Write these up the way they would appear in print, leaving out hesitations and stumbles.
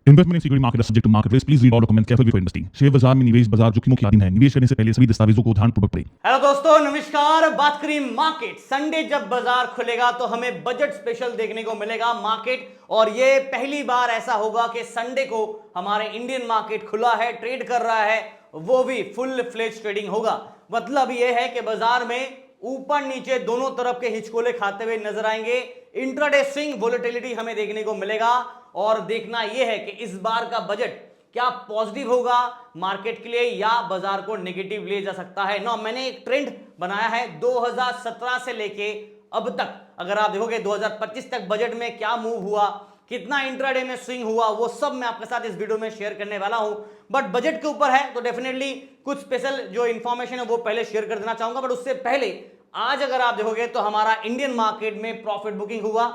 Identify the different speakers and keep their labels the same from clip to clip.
Speaker 1: Investment in security market subject to market risk, please read all documents carefully before investing. Share बाजार में निवेश बाजार जोखिमों के अधीन है। निवेश करने से पहले सभी दस्तावेजों को ध्यानपूर्वक पढ़ें।
Speaker 2: हेलो दोस्तों, नमस्कार। बात करें मार्केट। संडे जब बाजार खुलेगा तो हमें बजट स्पेशल देखने को मिलेगा मार्केट, और ये पहली बार ऐसा होगा कि संडे को हमारे इंडियन मार्केट खुला है, ट्रेड कर रहा है, वो भी फुल फ्लेज ट्रेडिंग होगा। मतलब ये है कि बाजार में ऊपर नीचे दोनों तरफ के हिचकोले खाते हुए नजर आएंगे। इंट्राडे स्विंग वोलेटिलिटी हमें देखने को मिलेगा, और देखना यह है कि इस बार का बजट क्या पॉजिटिव होगा मार्केट के लिए या बाजार को नेगेटिव ले जा सकता है। ना, मैंने एक ट्रेंड बनाया है 2017 से लेके अब तक। अगर आप देखोगे 2025 तक बजट में क्या मूव हुआ, कितना इंट्राडे में स्विंग हुआ, वो सब मैं आपके साथ इस वीडियो में शेयर करने वाला हूं। बट बजट के ऊपर है तो डेफिनेटली कुछ स्पेशल जो इंफॉर्मेशन है वो पहले शेयर कर देना चाहूंगा। बट उससे पहले आज अगर आप देखोगे तो हमारा इंडियन मार्केट में प्रॉफिट बुकिंग हुआ।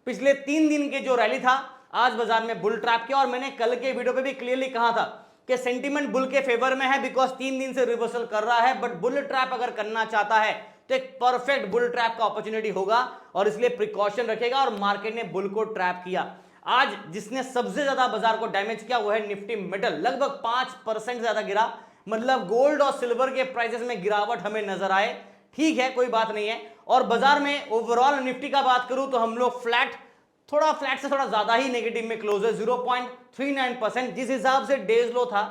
Speaker 2: पिछले 3 दिन के जो रैली था, आज बाजार में बुल ट्रैप किया, और मैंने कल के वीडियो पे भी क्लियरली कहा था कि सेंटीमेंट बुल के फेवर में है, बिकॉज 3 दिन से रिवर्सल कर रहा है। बट बुल ट्रैप अगर करना चाहता है तो एक परफेक्ट बुल ट्रैप का अपॉर्चुनिटी होगा, और इसलिए प्रिकॉशन रखेगा, और मार्केट ने बुल को ट्रैप किया। आज जिसने सबसे ज्यादा बाजार को डैमेज किया वो है निफ्टी मेटल, लगभग 5% ज्यादा गिरा। मतलब गोल्ड और सिल्वर के प्राइसेस में गिरावट हमें नजर आए। ठीक है, कोई बात नहीं है। और बाजार में ओवरऑल निफ्टी का बात करूं तो हम लोग फ्लैट से थोड़ा ज्यादा ही नेगेटिव में क्लोज है, 0.39%। जिस हिसाब से डेज लो था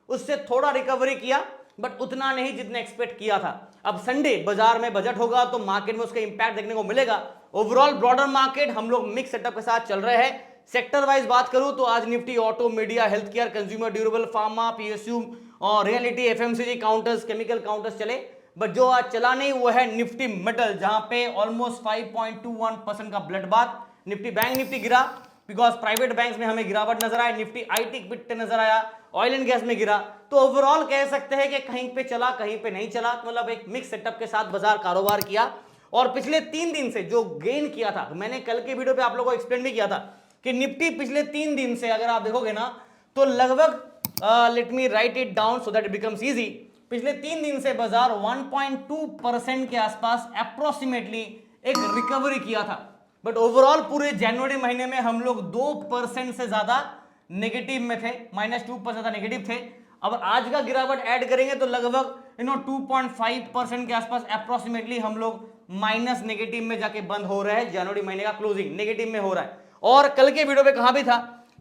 Speaker 2: उससे थोड़ा रिकवरी किया, बट उतना नहीं जितने एक्सपेक्ट किया था। अब संडे बाजार में बजट होगा तो मार्केट में उसका इंपैक्ट देखने को मिलेगा। ओवरऑल ब्रॉडर मार्केट हम लोग मिक्स सेटअप के साथ चल रहे हैं। सेक्टर वाइज बात करूं तो आज Nifty auto, media, health care, consumer durable, pharma, PSU और realty, FMCG counters, chemical counters चले। बट जो आज चला नहीं वो है निफ्टी मेटल, जहां पे ऑलमोस्ट 5.21% का blood bath. Nifty bank Nifty गिरा बिकॉज प्राइवेट बैंक्स में हमें गिरावट नजर आया। निफ्टी आईटी पिट नजर आया, ऑयल एंड गैस में गिरा। तो ओवरऑल कह सकते हैं कि कहीं पे चला कहीं पे नहीं चला, मतलब एक मिक्स सेटअप के साथ बाजार कारोबार किया। और पिछले 3 दिन से जो गेन किया था, मैंने कल के वीडियो पे आप लोगों को एक्सप्लेन भी किया था कि निफ्टी पिछले 3 दिन से अगर आप देखोगे ना तो लगभग let me right it down so that it becomes easy. पिछले 3 दिन से बाजार 1.2% के आसपास अप्रोक्सीमेटली एक रिकवरी किया था। बट ओवरऑल पूरे जनवरी महीने में हम लोग 2% से ज्यादा नेगेटिव में थे, -2% का नेगेटिव थे। अब आज का गिरावट ऐड करेंगे तो लगभग 2.5% के आसपास अप्रोक्सीमेटली हम लोग माइनस नेगेटिव में जाके बंद हो रहे हैं। जनवरी महीने का क्लोजिंग नेगेटिव में हो रहा है। और कल के वीडियो पे कहा भी था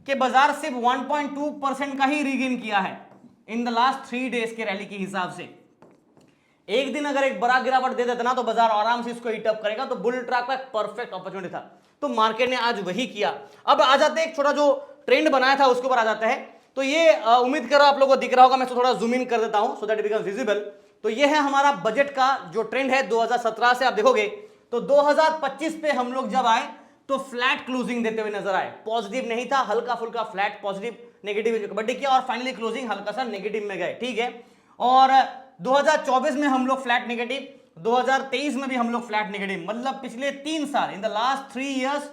Speaker 2: कि बाजार सिर्फ 1.2% का ही रीगेन किया है इन द लास्ट 3 डेज के रैली के हिसाब से। एक दिन अगर एक बड़ा गिरावट दे देता ना तो बाजार आराम से इसको हीट अप करेगा। तो बुल ट्रैप का एक परफेक्ट अपॉर्चुनिटी था, तो मार्केट ने आज वही किया। अब आ जाते हैं एक छोटा जो ट्रेंड बनाया था उसके ऊपर आ जाता है। तो ये उम्मीद कर रहा आप लोगों को दिख रहा होगा, मैं थोड़ा जूम इन कर देता हूं so that it becomes visible. तो ये है हमारा बजट का जो ट्रेंड है 2017 से। आप देखोगे तो 2025 पे हम लोग जब आए तो फ्लैट क्लोजिंग देते हुए नजर आए। पॉजिटिव नहीं था, हल्का फुल्का फ्लैट, पॉजिटिव नेगेटिव कबड्डी किया, और फाइनली क्लोजिंग हल्का सा नेगेटिव में गए। ठीक है, और 2024 में हम लोग फ्लैट नेगेटिव, 2023 में भी हम लोग फ्लैट नेगेटिव। मतलब पिछले 3 साल, in the last 3 years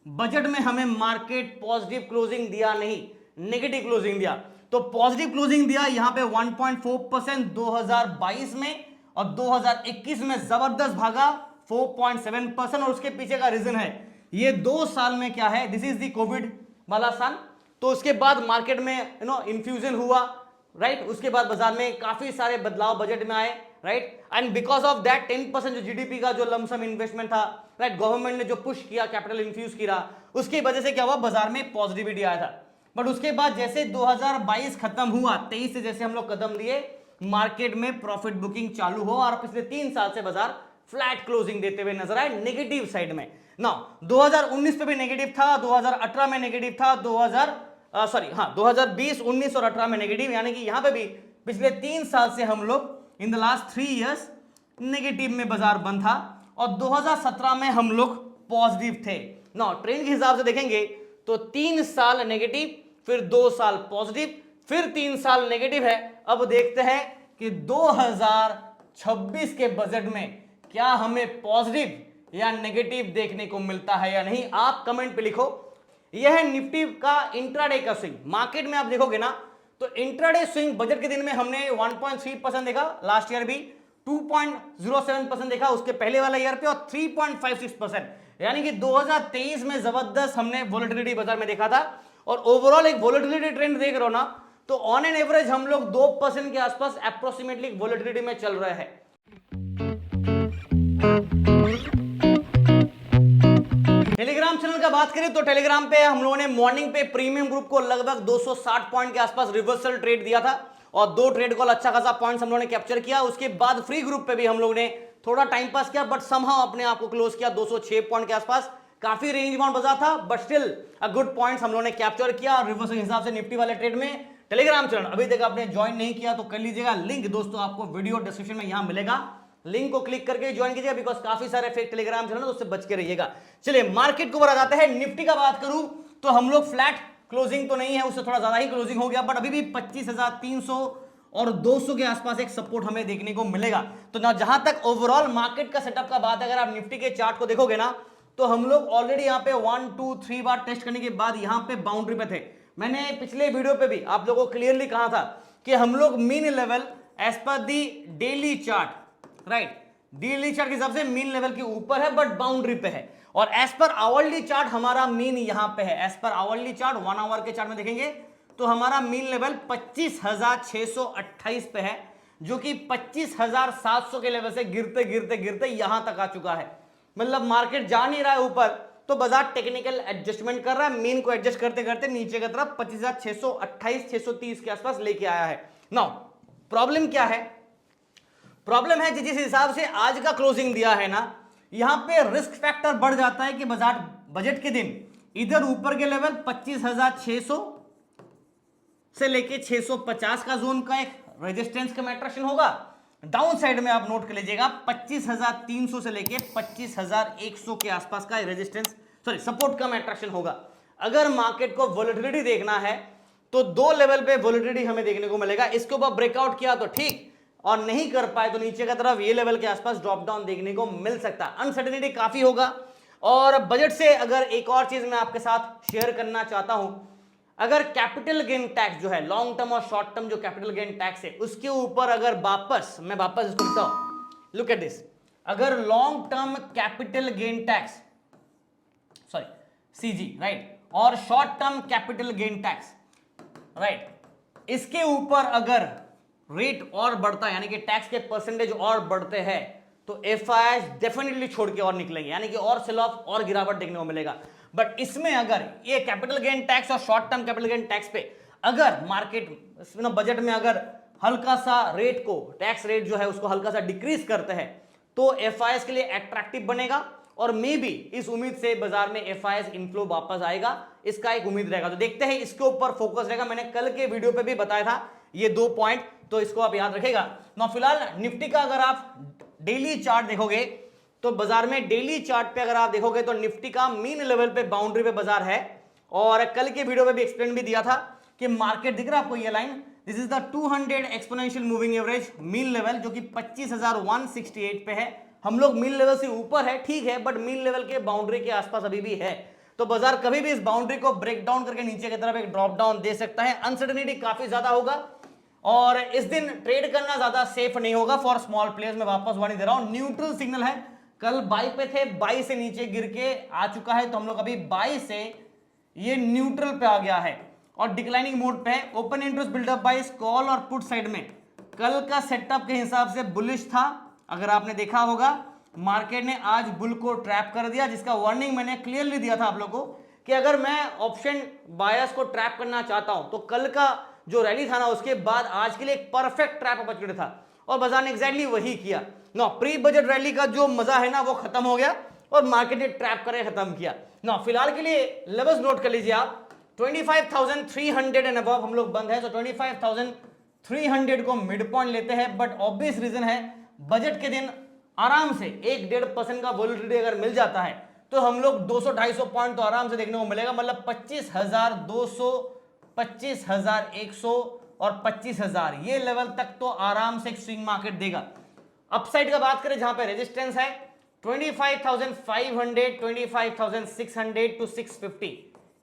Speaker 2: budget में हमें मार्केट पॉजिटिव क्लोजिंग दिया नहीं, नेगेटिव क्लोजिंग दिया। तो पॉजिटिव क्लोजिंग दिया यहां पे 1.4% 2022 में, और 2021 में जबरदस्त भागा 4.7%। और उसके पीछे का रीजन है ये 2 साल में क्या है, दिस इज द कोविड वाला साल। तो उसके बाद मार्केट में इन्फ्यूजन हुआ, राइट। उसके बाद बाजार में काफी सारे बदलाव बजट में आए, right. And because of that 10% जो जीडीपी का जो लमसम इन्वेस्टमेंट था, राइट, गवर्नमेंट ने जो पुश किया, कैपिटल इन्फ्यूज किया, उसकी वजह से क्या हुआ, बाजार में पॉजिटिविटी आया था। बट उसके बाद जैसे 2022 खत्म हुआ, 23 से जैसे हम लोग कदम लिए, मार्केट में प्रॉफिट बुकिंग चालू हो, और पिछले 3 साल से बाजार फ्लैट क्लोजिंग देते हुए नजर आए नेगेटिव साइड में। ना 2019 पे भी नेगेटिव था, 2018 में नेगेटिव था, 2020, 19 और 18 में नेगेटिव। यानी कि यहां पे भी पिछले 3 साल से हम लोग in the last 3 years negative में बाजार बंद था, और 2017 में हम लोग पॉजिटिव थे। ना ट्रेंड के हिसाब से देखेंगे तो 3 साल नेगेटिव, फिर 2 साल पॉजिटिव, फिर 3 साल नेगेटिव है। अब देखते हैं कि 2026 के बजट में क्या हमें पॉजिटिव या नेगेटिव देखने को मिलता है या नहीं। आप कमेंट पे लिखो। यह है निफ्टी का इंट्राडे का स्विंग। मार्केट में आप देखोगे ना तो इंट्राडे स्विंग बजट के दिन में हमने 1.3% देखा, लास्ट ईयर भी 2.07% देखा उसके पहले वाला ईयर पे, और 3.56%, यानी कि 2023 में जबरदस्त हमने वोलेटिलिटी बाजार में देखा था। और ओवरऑल एक वोलेटिलिटी ट्रेंड देख रहे हो ना, तो ऑन एन एवरेज हम लोग 2% के आसपास अप्रोक्सीमेटली वोलेटिलिटी में चल रहे हैं। टेलीग्राम चैनल का बात करें तो टेलीग्राम पे हम लोगों ने मॉर्निंग पे प्रीमियम ग्रुप को लगभग 260 पॉइंट के आसपास रिवर्सल ट्रेड दिया था और 2 ट्रेड कॉल अच्छा खासा पॉइंट्स हम लोगों ने कैप्चर किया। उसके बाद फ्री ग्रुप पे भी हम लोगों ने थोड़ा टाइम पास किया, बट समहाउ अपने आप को क्लोज किया 206 पॉइंट के आसपास। काफी रेंज बाउंड बाजार था, but still a good points हम लोगों ने कैप्चर किया। और रिवर्सल के हिसाब से निफ्टी वाले ट्रेड में टेलीग्राम चैनल अभी तक आपने ज्वाइन नहीं किया तो कर लीजिएगा। लिंक दोस्तों आपको वीडियो डिस्क्रिप्शन में यहां मिलेगा, लिंक को क्लिक करके ज्वाइन कीजिएगा, बिकॉज काफी सारे फेक टेलीग्राम चैनल उससे बच के रहिएगा। चलिए मार्केट को ऊपर आ जाते हैं। निफ्टी का बात करूं तो हम लोग फ्लैट क्लोजिंग तो नहीं है, उससे थोड़ा ज्यादा ही क्लोजिंग हो गया, बट अभी भी 25,300 और 200 के आसपास एक सपोर्ट हमें देखने को मिलेगा। तो ना जहां तक ओवरऑल मार्केट का सेटअप का बात है, अगर आप निफ्टी के चार्ट को देखोगे ना, तो हम लोग ऑलरेडी यहां पे 1 2 3 बार टेस्ट करने के बाद यहां पे बाउंड्री पे थे। मैंने पिछले वीडियो पे भी आप लोगों को क्लियरली कहा था कि हम लोग mean level as per the daily chart, right, daily chart के हिसाब से मीन लेवल के ऊपर है, बट बाउंड्री पे है। और एज पर आवरली चार्ट हमारा मीन यहां पे है। As per hourly chart 1 hour के चार्ट में देखेंगे तो हमारा मीन लेवल 25,628 पे है, जो कि 25,700 के लेवल से गिरते गिरते गिरते यहां तक आ चुका है। मतलब मार्केट जा नहीं रहा है ऊपर, तो बाजार टेक्निकल एडजस्टमेंट कर रहा है, मीन को एडजस्ट करते करते नीचे की तरफ 25,628 630 के आसपास लेके आया है। नाउ प्रॉब्लम क्या है? प्रॉब्लम है जिस हिसाब से आज का क्लोजिंग दिया है ना, यहां पे रिस्क फैक्टर बढ़ जाता है कि बाजार बजट के दिन इधर ऊपर के लेवल 25,600 से लेके 650 का जोन का एक रेजिस्टेंस का मैट्रेशन होगा। डाउन साइड में आप नोट कर लीजिएगा 25,300 से लेके 25,100 के आसपास का रेजिस्टेंस सपोर्ट का मैट्रेशन होगा। अगर मार्केट को वोलेटिलिटी देखना है तो 2 लेवल पे वोलेटिलिटी हमें देखने को मिलेगा। इसके ऊपर ब्रेकआउट किया तो ठीक, और नहीं कर पाए तो नीचे की तरफ ये लेवल के आसपास ड्रॉप डाउन देखने को मिल सकता है। अनसर्टेनिटी काफी होगा। और बजट से अगर एक और चीज मैं आपके साथ शेयर करना चाहता हूं, अगर कैपिटल गेन टैक्स जो है, लॉन्ग टर्म और शॉर्ट टर्म जो कैपिटल गेन टैक्स है, उसके ऊपर अगर मैं वापस इसको लिखता हूं, लुक एट दिस, अगर long term capital gain tax CG, right, और short term capital gain tax, right, इसके ऊपर अगर रेट और बढ़ता है, यानी कि टैक्स के परसेंटेज और बढ़ते हैं, तो एफआईआई डेफिनेटली छोड़ के और निकलेंगे, यानी कि और सेल ऑफ और गिरावट देखने को मिलेगा। बट इसमें अगर ये कैपिटल गेन टैक्स और short term capital gain tax पे अगर मार्केट बजट में अगर हल्का सा रेट को, टैक्स रेट जो है उसको हल्का सा डिक्रीज करते हैं, तो एफआईआई के लिए अट्रैक्टिव बनेगा और मे बी इस उम्मीद से बाजार में एफआईआई इनफ्लो वापस आएगा, इसका एक उम्मीद रहेगा। तो देखते हैं, इसके ऊपर फोकस रहेगा। मैंने कल के वीडियो पे भी बताया था ये 2 पॉइंट, तो इसको आप याद रखेगा ना। फिलहाल निफ्टी का अगर आप डेली चार्ट देखोगे तो बाजार में डेली चार्ट पे अगर आप देखोगे तो निफ्टी का मीन लेवल पे बाउंड्री पे बाजार है। और कल के वीडियो में भी एक्सप्लेन भी दिया था कि मार्केट दिख रहा है आपको ये line, this is the 200 exponential moving average mean level, जो कि 25,168 पे है। हम लोग मीन लेवल से ऊपर है, ठीक है, बट मीन लेवल के बाउंड्री के आसपास अभी भी है। तो बाजार कभी भी इस बाउंड्री को ब्रेक डाउन करके नीचे की तरफ एक ड्रॉप डाउन दे सकता है। अनसर्टेनिटी काफी ज्यादा होगा और इस दिन ट्रेड करना ज्यादा सेफ नहीं होगा फॉर स्मॉल प्लेयर्स। मैं वापस वार्निंग दे रहा हूं, न्यूट्रल सिग्नल है। कल बाई पे थे, बाई से नीचे गिर के आ चुका है, तो हम लोग अभी बाई से ये न्यूट्रल पे आ गया है और डिक्लाइनिंग मोड पे है। Open interest buildup by call और पुट साइड में कल का सेटअप के हिसाब से बुलिश था। अगर आपने देखा होगा मार्केट ने आज बुल को ट्रैप कर दिया, जिसका वार्निंग मैंने क्लियरली दिया था आप लोगों को कि अगर मैं ऑप्शन बायर्स को ट्रैप करना चाहता हूं तो कल का जो रैली था ना, उसके बाद आज के लिए एक परफेक्ट ट्रैप अपॉर्चुनिटी था और बाजार ने एग्जैक्टली वही किया ना। प्री बजट रैली का जो मजा है ना वो खत्म हो गया और मार्केट ने ट्रैप करे खत्म किया ना। फिलहाल के लिए लेवल्स नोट कर लीजिए आप, 25,300 एंड अबव हम लोग बंद है, तो 25,300 को मिड पॉइंट लेते हैं। बट ऑब्वियस रीजन है, बजट के दिन आराम से 1-1.5% का वोलेटिलिटी अगर मिल जाता है तो हम लोग 200-250 पॉइंट तो आराम से देखने को मिलेगा। मतलब 25,200, 25,100 और 25,000 ये लेवल तक तो आराम से एक स्विंग मार्केट देगा। अपसाइड का बात करें जहां पे रेजिस्टेंस है 25,500, 25,600 टू 650,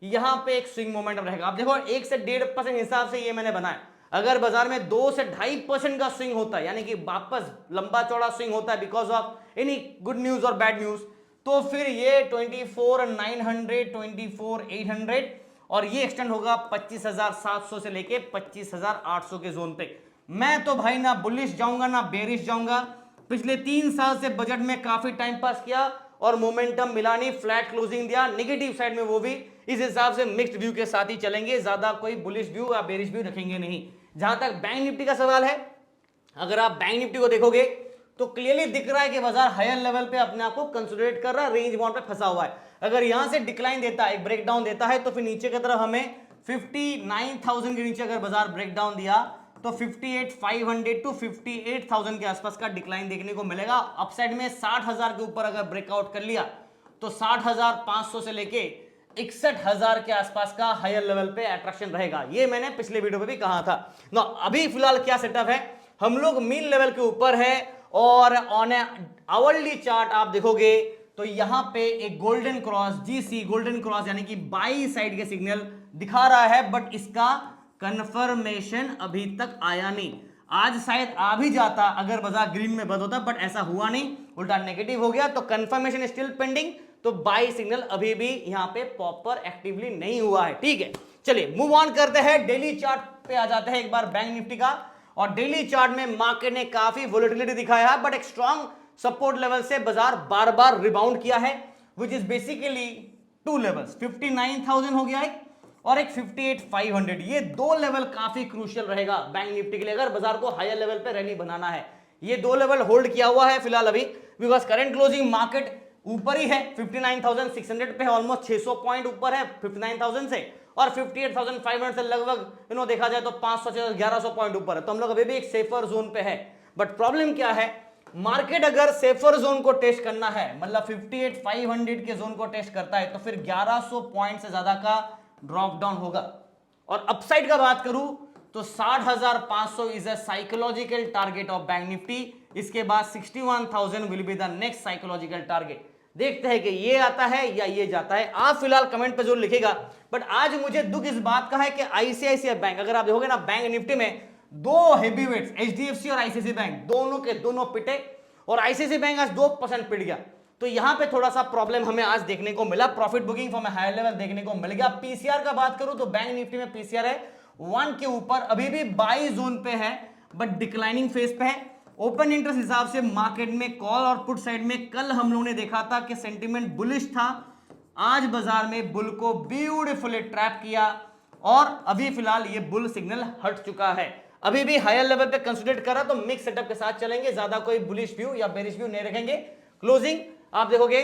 Speaker 2: यहां पे एक स्विंग मोमेंटम रहेगा। आप देखो 1 से 1.5% हिसाब से ये मैंने बनाया। अगर बाजार में 2 से 2.5% का स्विंग होता है, यानी कि वापस लंबा चौड़ा स्विंग होता है because of any good news और बैड न्यूज, तो फिर ये 24,900, 24,800 और ये एक्सटेंड होगा 25,700 से लेके 25,800 के जोन पे। मैं तो भाई ना बुलिश जाऊंगा ना बेरिश जाऊंगा। पिछले 3 साल से बजट में काफी टाइम पास किया और मोमेंटम मिला नहीं, फ्लैट क्लोजिंग दिया, नेगेटिव साइड में वो भी। इस हिसाब से मिक्स्ड व्यू के साथ ही चलेंगे, ज्यादा कोई बुलिश व्यू या बेरिश व्यू रखेंगे नहीं। जहां तक बैंक निफ्टी का सवाल है, अगर आप बैंक निफ्टी को देखोगे तो क्लियरली दिख रहा है कि बाजार हायर लेवल पे अपने आप को कंसोलिडेट कर रहा है, रेंज बाउंड पे फंसा हुआ है। अगर यहां से डिक्लाइन देता है, एक ब्रेकडाउन देता है, तो फिर नीचे की तरफ हमें 59,000 के नीचे अगर बाजार ब्रेकडाउन दिया तो 58,500 टू 58,000 के आसपास का डिक्लाइन देखने को मिलेगा। अपसाइड में 60,000 के ऊपर अगर ब्रेकआउट कर लिया तो 60,500 से लेके 61,000 के आसपास का हायर लेवल पे अट्रैक्शन रहेगा। ये मैंने पिछले वीडियो में भी कहा था ना। अभी फिलहाल क्या सेटअप है, हम लोग मीन लेवल के ऊपर है और ऑन आवरली चार्ट आप देखोगे तो यहां पे एक golden cross GC, golden cross यानी कि बाई साइड के सिग्नल दिखा रहा है, बट इसका कंफर्मेशन अभी तक आया नहीं। आज शायद आ भी जाता अगर बाजार ग्रीन में बंद होता, बट ऐसा हुआ नहीं, उल्टा नेगेटिव हो गया। तो कंफर्मेशन स्टिल पेंडिंग, तो बाई सिग्नल अभी भी यहां पे प्रॉपर एक्टिवली नहीं हुआ है। ठीक है, चलिए मूव ऑन करते हैं, डेली चार्ट पे आ जाते हैं एक बार बैंक निफ्टी का। और डेली चार्ट में मार्केट ने काफी वोलेटिलिटी दिखाया है, बट एक स्ट्रॉन्ग सपोर्ट लेवल से बाजार बार बार रिबाउंड किया है, विच इज बेसिकली 2 लेवल्स, 59,000 हो गया है और एक 58,500। ये 2 लेवल काफी क्रूशियल रहेगा बैंक निफ्टी के लिए अगर बाजार को हायर लेवल पे रैली बनाना है। ये 2 लेवल होल्ड किया हुआ है फिलहाल अभी, बिकॉज करंट क्लोजिंग मार्केट ऊपर ही है, 59,600 पे है, ऑलमोस्ट 600 पॉइंट ऊपर है 59,000 से, और 58,500 से लगभग देखा जाए तो 500 से 1100 पॉइंट ऊपर है। तो हम लोग अभी भी एक सेफर जोन पे है। बट प्रॉब्लम क्या है, मार्केट अगर सेफर जोन को टेस्ट करना है, मतलब 58,500 के जोन को टेस्ट करता है, तो फिर 1100 पॉइंट से ज्यादा का ड्रॉप डाउन होगा। और अपसाइड का बात करूं तो 60,500 is a psychological target of bank Nifty. इसके बाद 61,000 will be the next psychological target. देखते हैं कि ये आता है या ये जाता है। आप फिलहाल कमेंट पे जरूर लिखेगा। बट आज मुझे दुख इस बात का है कि आईसीआईसीआई बैंक, अगर आप देखोगे ना बैंक निफ्टी में 2 हेवीवेट्स एचडीएफसी और आईसीआईसीआई बैंक दोनों के दोनों पिटे, और आईसीआईसीआई बैंक आज 2% पिट गया। तो यहां पे थोड़ा सा प्रॉब्लम हमें आज देखने को मिला, profit booking from higher level देखने को मिल गया। पीसीआर का बात करूं तो बैंक निफ्टी में पीसीआर है 1 के ऊपर, अभी भी बाई जोन पे है, बट डिक्लाइनिंग फेज पे है। ओपन इंटरेस्ट हिसाब से मार्केट में कॉल और पुट साइड में कल हम लोगों ने देखा था कि सेंटीमेंट बुलिश था, आज बाजार में बुल को ब्यूटीफुली ट्रैप किया और अभी फिलहाल ये बुल सिग्नल हट चुका है। अभी भी हायर लेवल पे कंसिडर करा तो मिक्स सेटअप के साथ चलेंगे, ज्यादा कोई बुलिश व्यू या बेरिश व्यू नहीं रखेंगे। क्लोजिंग आप देखोगे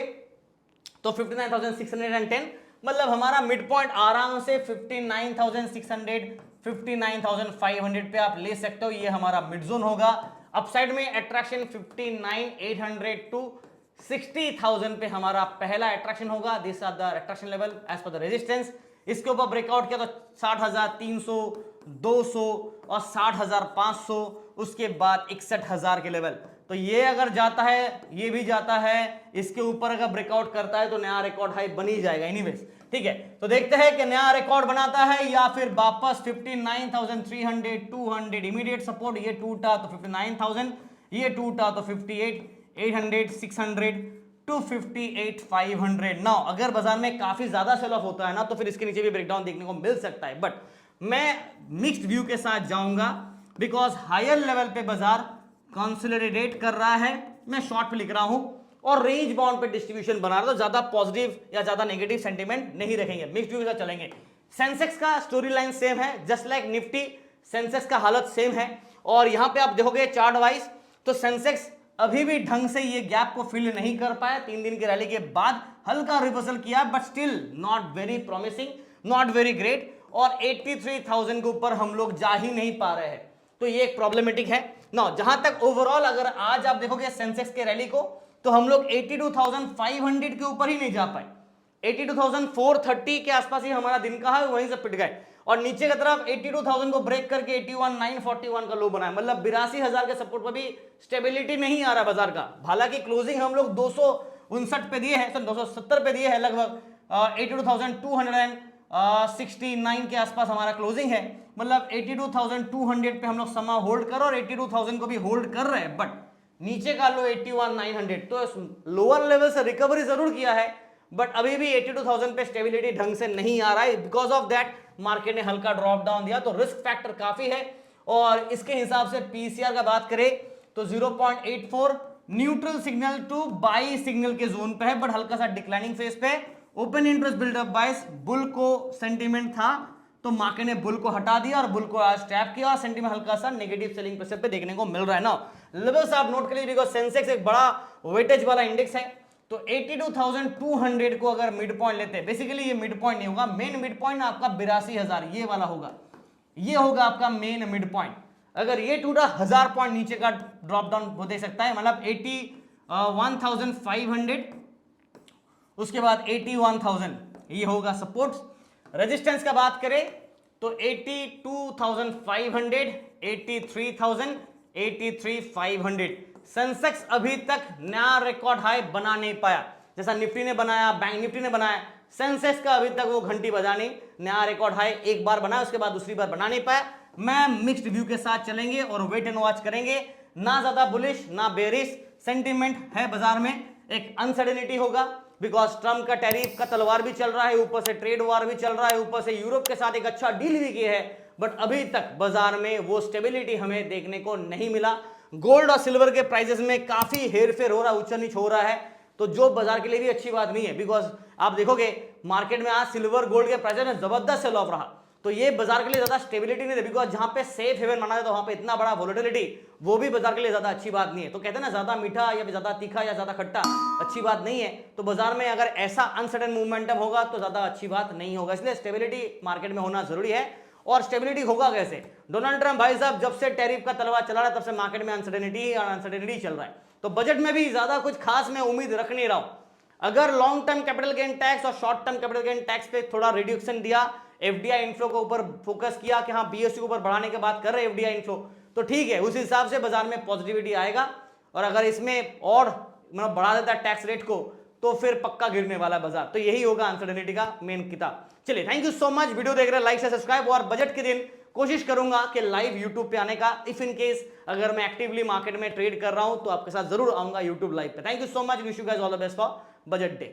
Speaker 2: तो 59,610, मतलब हमारा मिड पॉइंट आराम से 59,600 59,500 पे आप ले सकते हो, ये हमारा मिड जोन होगा। अपसाइड में अट्रैक्शन 59,800 टू 60,000 पे हमारा पहला अट्रैक्शन होगा। This are the attraction level as per the resistance. इसके ऊपर ब्रेकआउट किया तो 60,300, 200 और 60,500, उसके बाद 61,000 के लेवल। तो ये अगर जाता है, ये भी जाता है, इसके ऊपर अगर ब्रेकआउट करता है तो नया रिकॉर्ड हाई बन ही जाएगा एनीवेज। ठीक है, तो देखते हैं कि नया रिकॉर्ड बनाता है या फिर वापस 59,300 200 इमीडिएट सपोर्ट, ये टूटा तो 59,000, ये टूटा तो 58,800 600 टू 58,500। नाउ अगर बाजार में काफी ज्यादा सेल ऑफ होता है ना तो फिर इसके नीचे भी ब्रेकडाउन देखने को मिल सकता है, बट मैं मिक्स्ड व्यू के साथ जाऊंगा बिकॉज हायर लेवल पे बाजार कंसोलिडेट कर रहा है। मैं शॉर्ट पे लिख रहा हूं और रेंज बाउंड पे डिस्ट्रीब्यूशन बना रहा, तो ज्यादा पॉजिटिव या ज्यादा नेगेटिव सेंटीमेंट नहीं रखेंगे, मिक्स्ड व्यू के साथ चलेंगे। सेंसेक्स का स्टोरी लाइन सेम है, जस्ट लाइक निफ्टी, सेंसेक्स का हालत सेम है। और यहां पे आप देखोगे चार्ट वाइज तो सेंसेक्स अभी भी ढंग से ये गैप को फिल नहीं कर पाया। 3 दिन की रैली के बाद हल्का रिवर्सल किया, but still not very promising, not very great. और 83,000 के ऊपर हम लोग जा ही नहीं पा रहे हैं, तो ये एक प्रॉब्लमेटिक है ना। जहां तक ओवरऑल अगर आज आप देखोगे सेंसेक्स के रैली को तो हम लोग 82,500 के ऊपर ही नहीं जा पाए। 82,430 के आसपास ही हमारा दिन का है, वहीं से पिट गए। और नीचे की तरफ 82,000 को ब्रेक करके 81,941 का लो बनाया, मतलब 82,000 के सपोर्ट पर भी स्टेबिलिटी नहीं आ रहा बाजार का। हालांकि क्लोजिंग हम लोग 259 पे दिए हैं, 270 पे दिए हैं लगभग। 82,269 के आसपास हमारा क्लोजिंग है, मतलब 82,200 पे हम लोग समा होल्ड कर और 82,000 को भी होल्ड कर रहे हैं। बट नीचे का लो 81,900, तो लोअर लेवल से रिकवरी जरूर किया है, बट अभी भी 82,000 पे स्टेबिलिटी ढंग से नहीं आ रहा है। बिकॉज ऑफ दैट मार्केट ने हल्का ड्रॉप डाउन दिया, तो रिस्क फैक्टर काफी है। और इसके हिसाब से पीसीआर का बात करें तो 0.84 neutral signal two by signal के जोन पे है, बट हल्का सा डिक्लाइनिंग फेज पे। ओपन इंटरेस्ट बिल्डअप बाइस, बुल को सेंटीमेंट था तो मार्केट ने बुल को हटा दिया और बुल को आज टैप किया और सेंटीमेंट हल्का सा नेगेटिव सेलिंग प्रेशर पे देखने को मिल रहा है ना। लेवल्स आप नोट कर लीजिए, बिकॉज सेंसेक्स एक बड़ा वेटेज वाला इंडेक्स है, तो 82,200 को अगर मिड पॉइंट लेते हैं, बेसिकली ये मिड पॉइंट नहीं होगा, मेन मिड पॉइंट आपका 82,000 ये वाला होगा, ये होगा आपका मेन मिड पॉइंट। अगर ये टूटा 1000 पॉइंट नीचे का ड्रॉप डाउन हो दे सकता है, मतलब 81,500, उसके बाद 81,000 ये होगा सपोर्ट। रेजिस्टेंस का बात करें तो 82,500, 83,000, 83,500। सेंसेक्स अभी तक नया रिकॉर्ड हाई बना नहीं पाया, जैसा निफ्टी ने बनाया, बैंक निफ्टी ने बनाया, सेंसेक्स का अभी तक वो घंटी बजा नहीं, नया रिकॉर्ड हाई एक बार बनाया उसके बाद दूसरी बार बना नहीं पाया। मैं मिक्स्ड व्यू के साथ चलेंगे और वेट एंड वॉच करेंगे, ना ज्यादा बुलिश ना बेरिश सेंटीमेंट है बाजार में, एक अनसर्टेनिटी होगा बिकॉज ट्रम्प का टैरिफ का तलवार भी चल रहा है, ऊपर से ट्रेड वार भी चल रहा है, ऊपर से यूरोप के साथ एक अच्छा डील भी किया है, बट अभी तक बाजार में वो स्टेबिलिटी हमें देखने को नहीं मिला। गोल्ड और सिल्वर के प्राइसेस में काफी हेरफेर हो रहा है, ऊंचा नीच हो रहा है, तो जो बाजार के लिए भी अच्छी बात नहीं है। बिकॉज आप देखोगे मार्केट में आज सिल्वर गोल्ड के प्राइसेस में जबरदस्त सेल ऑफ रहा, तो ये बाजार के लिए ज्यादा स्टेबिलिटी नहीं है, बिकॉज जहां पे सेफ हेवन माना जाता है वहां पे इतना बड़ा वोलेटिलिटी, वो भी बाजार के लिए ज्यादा अच्छी बात नहीं है। तो कहते हैं ना, ज्यादा मीठा या ज्यादा तीखा या ज्यादा खट्टा अच्छी बात नहीं है, तो बाजार में अगर ऐसा अनसर्टेन मूवमेंटम होगा तो ज्यादा अच्छी बात नहीं होगा, इसलिए स्टेबिलिटी मार्केट में होना जरूरी है। और स्टेबिलिटी होगा कैसे? डोनाल्ड ट्रम्प भाई साहब जब से टैरिफ का तलवार चला रहा है तब से मार्केट में अनसर्टेनिटी चल रहा है, तो बजट में भी ज्यादा कुछ खास मैं उम्मीद रख नहीं रहा हूं। अगर long term capital gain tax और short term capital gain tax पे थोड़ा रिड्यूक्शन दिया, एफडीआई इनफ्लो के ऊपर फोकस किया कि हाँ बीएसयू के ऊपर बढ़ाने की बात कर रहे हैं एफडीआई इनफ्लो, तो ठीक है, उस हिसाब से बाजार में पॉजिटिविटी आएगा। और अगर इसमें और मतलब बढ़ा देता है टैक्स रेट को तो फिर पक्का गिरने वाला बाजार, तो यही होगा अनसर्टेनिटी का मेन किताब। चलिए, thank you so much, video देख रहे हैं लाइक से सब्सक्राइब, और बजट के दिन कोशिश करूंगा कि लाइव यूट्यूब पे आने का, इफ इन केस अगर मैं एक्टिवली मार्केट में ट्रेड कर रहा हूं तो आपके साथ जरूर आऊंगा यूट्यूब लाइव पे। Thank you so much, wish you guys all the best for budget day.